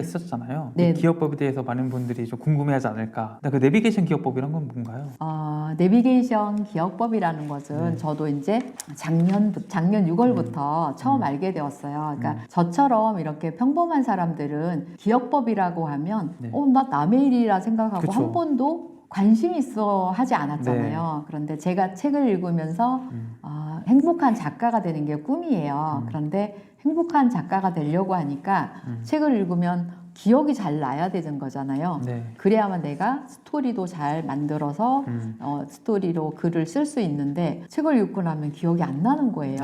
논의가 있었잖아요. 네. 이 기억법에 대해서 많은 분들이 좀 궁금해하지 않을까. 그 내비게이션 기억법이란 건 뭔가요? 내비게이션 기억법이라는 것은 네. 저도 이제 작년 6월부터 처음 알게 되었어요. 그러니까 저처럼 이렇게 평범한 사람들은 기억법이라고 하면 네. 나 남의 일이라 생각하고 그쵸. 한 번도 관심 있어 하지 않았잖아요. 그런데 제가 책을 읽으면서 행복한 작가가 되는 게 꿈이에요. 그런데 행복한 작가가 되려고 하니까 책을 읽으면 기억이 잘 나야 되는 거잖아요. 네. 그래야만 내가 스토리도 잘 만들어서 스토리로 글을 쓸 수 있는데 책을 읽고 나면 기억이 안 나는 거예요.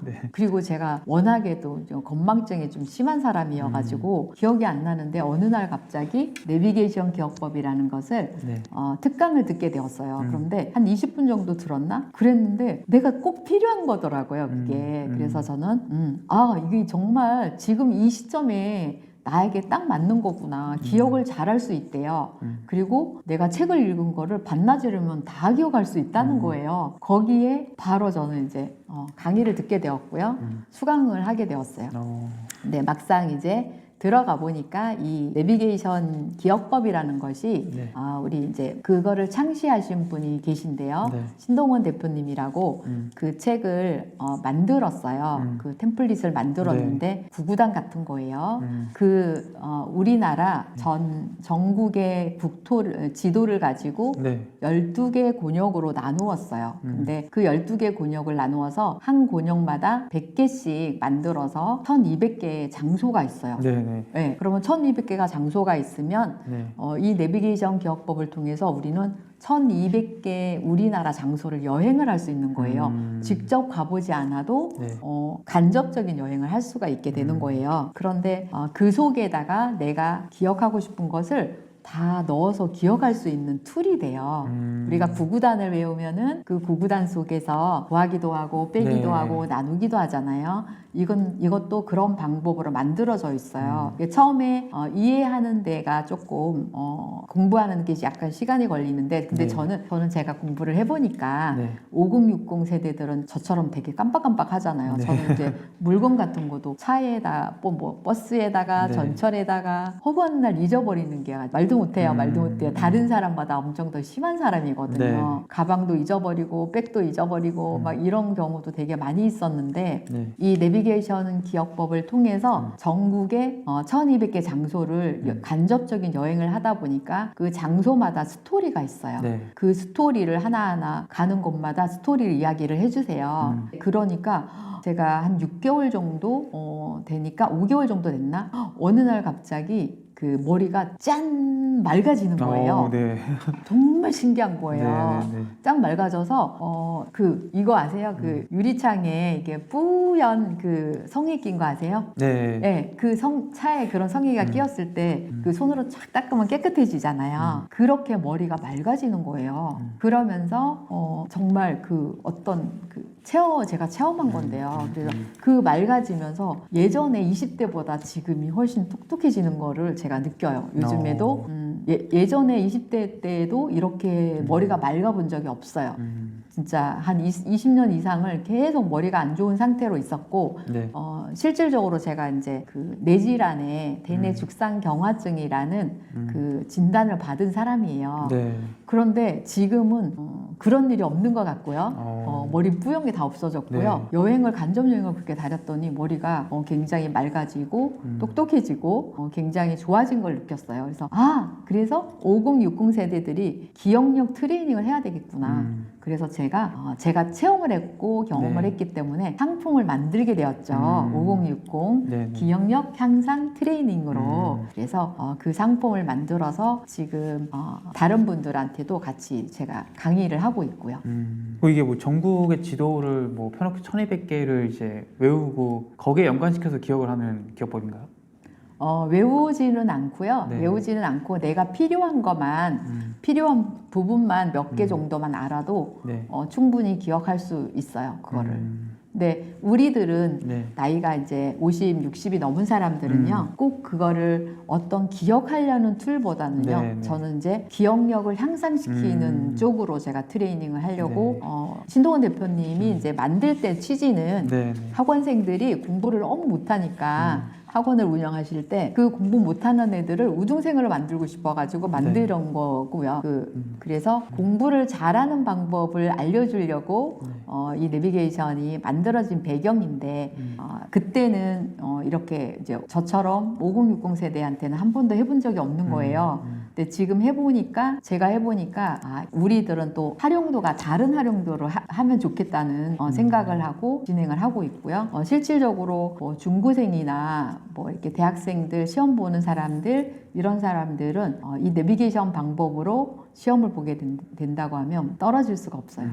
네. 그리고 제가 워낙에도 좀 건망증이 좀 심한 사람이어가지고 기억이 안 나는데 어느 날 갑자기 내비게이션 기억법이라는 것을 네. 특강을 듣게 되었어요. 그런데 한 20분 정도 들었나? 그랬는데 내가 꼭 필요한 거더라고요, 그게. 그래서 저는 이게 정말 지금 이 시점에 나에게 딱 맞는 거구나. 기억을 잘할 수 있대요. 그리고 내가 책을 읽은 거를 반나절이면 다 기억할 수 있다는 거예요. 거기에 바로 저는 이제 강의를 듣게 되었고요. 수강을 하게 되었어요. 근데 막상 이제 들어가 보니까 이 내비게이션 기억법이라는 것이 네. 우리 이제 그거를 창시하신 분이 계신데요. 네. 신동원 대표님이라고 그 책을 만들었어요. 그 템플릿을 만들었는데 구구단 같은 거예요. 우리나라 전국의 지도를 가지고 네. 12개 곤역으로 나누었어요. 근데 그 12개 곤역을 나누어서 한 곤역마다 100개씩 만들어서 1200개의 장소가 있어요. 네. 네, 그러면 1200개가 장소가 있으면 네. 이 내비게이션 기억법을 통해서 우리는 1200개 우리나라 장소를 여행을 할 수 있는 거예요. 직접 가보지 않아도 네. 간접적인 여행을 할 수가 있게 되는 거예요. 그런데 그 속에다가 내가 기억하고 싶은 것을 다 넣어서 기억할 수 있는 툴이 돼요. 우리가 구구단을 외우면은 그 구구단 속에서 더하기도 하고 빼기도 네. 하고 나누기도 하잖아요. 이것도 그런 방법으로 만들어져 있어요. 처음에 이해하는 데가 조금 공부하는 게 약간 시간이 걸리는데 근데 네. 저는 제가 공부를 해보니까 네. 5060 세대들은 저처럼 되게 깜빡깜빡 하잖아요. 네. 저는 이제 물건 같은 것도 차에다 뭐 버스에다가 네. 전철에다가 허구한 날 잊어버리는 게 말도 못해요. 다른 사람보다 엄청 더 심한 사람이거든요. 네. 가방도 잊어버리고 백도 잊어버리고 막 이런 경우도 되게 많이 있었는데 네. 이 내비게이션 기억법을 통해서 전국에 1200개 장소를 간접적인 여행을 하다 보니까 그 장소마다 스토리가 있어요. 네. 그 스토리를 하나하나 가는 곳마다 스토리를 이야기를 해주세요. 그러니까 제가 한 6개월 정도 되니까 5개월 정도 됐나? 어느 날 갑자기 그 머리가 짠 맑아지는 거예요. 네. 정말 신기한 거예요. 네. 짱 맑아져서 이거 아세요? 그 유리창에 이게 뿌연 그 성에 낀 거 아세요? 네. 네, 그 차에 그런 성에가 끼었을 때 그 손으로 쫙 닦으면 깨끗해지잖아요. 그렇게 머리가 맑아지는 거예요. 그러면서 정말 그 어떤 제가 체험한 건데요. 그래서 그 맑아지면서 예전에 20대보다 지금이 훨씬 똑똑해지는 거를 제가 느껴요. 요즘에도 예전에 20대 때에도 이렇게 머리가 맑아본 적이 없어요. 진짜 한 20년 이상을 계속 머리가 안 좋은 상태로 있었고 네. 실질적으로 제가 이제 그 뇌질환에 대뇌 죽상경화증이라는 그 진단을 받은 사람이에요. 네. 그런데 지금은 그런 일이 없는 것 같고요. 머리 뿌연 게 다 없어졌고요. 네. 간접 여행을 그렇게 다녔더니 머리가 굉장히 맑아지고 똑똑해지고 굉장히 좋아진 걸 느꼈어요. 그래서 5060 세대들이 기억력 트레이닝을 해야 되겠구나. 그래서 제가 체험을 했고 경험을 네. 했기 때문에 상품을 만들게 되었죠. 5060 네. 기억력 향상 트레이닝으로. 그래서 그 상품을 만들어서 지금 다른 분들한테도 같이 제가 강의를 하고 있고요. 이게 뭐 전국의 지도를 뭐 편하게 1200개를 이제 외우고 거기에 연관시켜서 기억을 하는 기억법인가요? 외우지는 않고요. 네. 외우지는 않고 내가 필요한 것만 필요한 부분만 몇 개 정도만 알아도 네. 충분히 기억할 수 있어요. 그거를. 근데 우리들은 네. 나이가 이제 50, 60이 넘은 사람들은요, 꼭 그거를 어떤 기억하려는 툴보다는요, 네. 저는 이제 기억력을 향상시키는 쪽으로 제가 트레이닝을 하려고, 신동원 대표님이 이제 만들 때 취지는 네. 학원생들이 공부를 너무 못하니까 학원을 운영하실 때 그 공부 못하는 애들을 우등생으로 만들고 싶어가지고 만드는 거고요. 그래서 공부를 잘하는 방법을 알려주려고 이 내비게이션이 만들어진 배경인데 그때는 이렇게 이제 저처럼 5060 세대한테는 한 번도 해본 적이 없는 거예요. 근데 지금 제가 해보니까 우리들은 또 활용도가 다른 활용도로 하면 좋겠다는 생각을 하고 진행을 하고 있고요. 실질적으로 뭐 중고생이나 뭐 이렇게 대학생들 시험 보는 사람들 이런 사람들은 이 내비게이션 방법으로 시험을 보게 된다고 하면 떨어질 수가 없어요.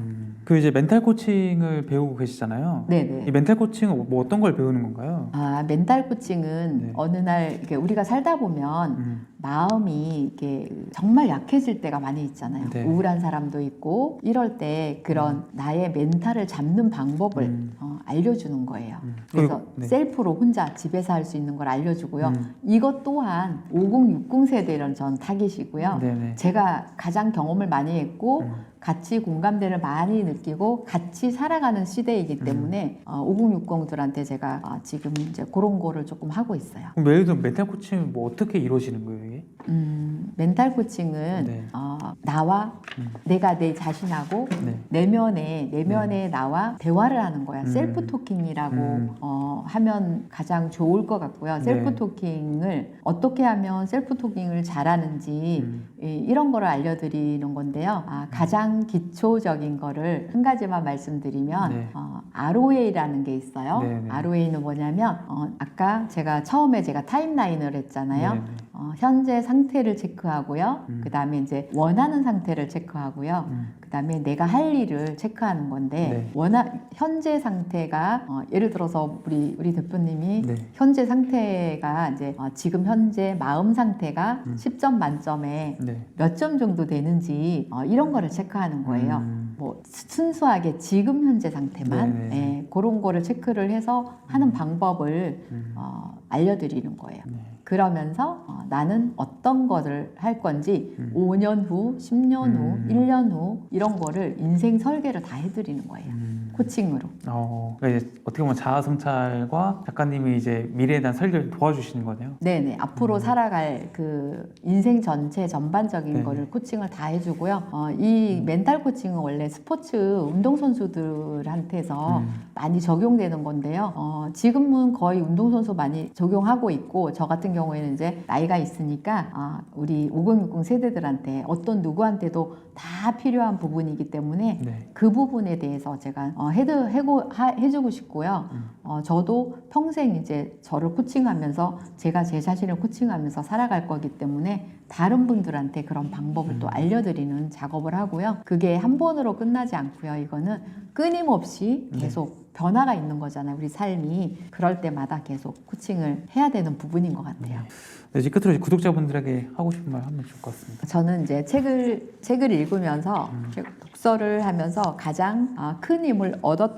그 이제 멘탈 코칭을 배우고 계시잖아요. 네네. 이 멘탈 코칭은 뭐 어떤 걸 배우는 건가요? 멘탈 코칭은 네. 어느 날 이렇게 우리가 살다 보면 마음이 이렇게 정말 약해질 때가 많이 있잖아요. 네. 우울한 사람도 있고 이럴 때 그런 나의 멘탈을 잡는 방법을 알려주는 거예요. 그래서 네. 셀프로 혼자 집에서 할 수 있는 걸 알려주고요. 이것 또한 5060 세대는 전 타깃이고요. 네네. 제가 가장 경험을 많이 했고 같이 공감대를 많이 느끼고 같이 살아가는 시대이기 때문에 5060들한테 제가 지금 이제 그런 거를 조금 하고 있어요. 그럼 예를 들어 멘탈 코칭은 뭐 어떻게 이루어지는 거예요, 이게? 멘탈 코칭은 네. 나와 내가 내 자신하고 네. 내면의 나와 대화를 하는 거야. 셀프 토킹이라고 하면 가장 좋을 것 같고요. 네. 셀프 토킹을 어떻게 하면 셀프 토킹을 잘하는지 이런 거를 알려드리는 건데요. 가장 기초적인 거를 한 가지만 말씀드리면 네. ROA라는 게 있어요. 네, 네. ROA는 뭐냐면 아까 처음에 제가 타임라인을 했잖아요. 네, 네. 현재 상태를 체크하고요. 그 다음에 이제 원하는 상태를 체크하고요. 그 다음에 내가 할 일을 체크하는 건데 네. 현재 상태가 예를 들어서 우리 대표님이 네. 현재 상태가 이제 지금 현재 마음 상태가 10점 만점에 네. 몇 점 정도 되는지 이런 거를 체크하는 거예요. 뭐 순수하게 지금 현재 상태만 네, 네. 예, 그런 거를 체크를 해서 하는 방법을 알려드리는 거예요. 네. 그러면서 나는 어떤 것을 할 건지 5년 후, 10년 후, 1년 후 이런 거를 인생 설계를 다 해드리는 거예요. 코칭으로. 그러니까 이제 어떻게 보면 자아성찰과 작가님이 이제 미래에 대한 설계를 도와주시는 거네요. 네네. 앞으로 살아갈 그 인생 전체 전반적인 네. 거를 코칭을 다 해주고요. 이 멘탈 코칭은 원래 스포츠 운동선수들한테서 많이 적용되는 건데요. 지금은 거의 운동선수 많이 적용하고 있고, 저 같은 경우에는 이제 나이가 있으니까 우리 5060 세대들한테 어떤 누구한테도 다 필요한 부분이기 때문에 네. 그 부분에 대해서 제가 해주고 싶고요. 저도 평생 이제 저를 코칭하면서 제가 제 자신을 코칭하면서 살아갈 거기 때문에 다른 분들한테 그런 방법을 또 알려드리는 작업을 하고요. 그게 한 번으로 끝나지 않고요. 이거는 끊임없이 계속 변화가 있는 거잖아요. 우리 삶이. 그럴 때마다 계속 코칭을 해야 되는 부분인 것 같아요. 네, 이제 끝으로 이제 구독자분들에게 하고 싶은 말 하면 좋을 것 같습니다. 저는 이제 책을 읽으면서 독서를 하면서 가장 큰 힘을 얻었던